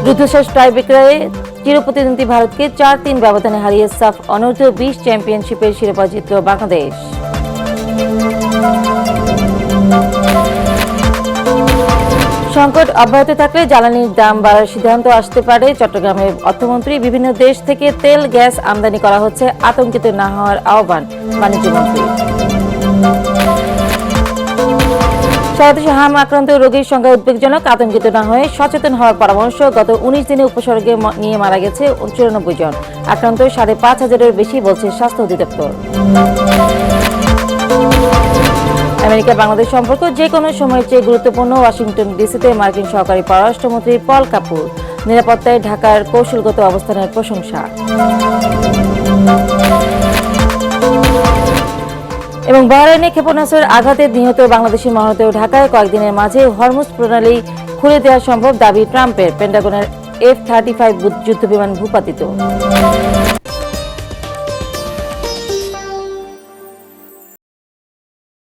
রুদ্ধশ্বাস টাইব্রেকারে চিরপ্রতিদ্বন্দ্বী ভারতকে ৪-৩ ব্যবধানে হারিয়ে সাফ অনূর্ধ্ব ২০ চ্যাম্পিয়নশিপের শিরোপা জিতল বাংলাদেশ। সংকট অব্যাহত থাকলে জ্বালানির দাম বাড়ার সিদ্ধান্ত আসতে পারে। চট্টগ্রামের অর্থমন্ত্রী বিভিন্ন দেশ থেকে তেল গ্যাস আমদানি করা হচ্ছে, আতঙ্কিত না হওয়ার আহ্বান বাণিজ্যমন্ত্রী। সারা দেশে হাম আক্রান্ত রোগীর সংখ্যা উদ্বেগজনক, আতঙ্কিত না হয়ে সচেতন হওয়ার পরামর্শ। গত ১৯ দিনে উপসর্গে নিয়ে মারা গেছে ৯৪ জন, আক্রান্ত ৫,৫০০-এর বেশি বলছে স্বাস্থ্য অধিদপ্তর। আমেরিকা বাংলাদেশ সম্পর্ক যে কোনো সময়ের চেয়ে গুরুত্বপূর্ণ। ওয়াশিংটন ডিসিতে মার্কিন সহকারী পররাষ্ট্রমন্ত্রী পল কাপুর নিরাপত্তায় ঢাকার কৌশলগত অবস্থানের প্রশংসা। এবং বাহরাইনে ক্ষেপণাস্ত্রের আঘাতে নিহত বাংলাদেশি মরদেহ ঢাকায়, কয়েকদিনের মাঝে হরমুজ প্রণালী খুলে দেওয়া সম্ভব দাবি ট্রাম্পের। পেন্টাগনের F-35 যুদ্ধবিমান ভূপাতিত।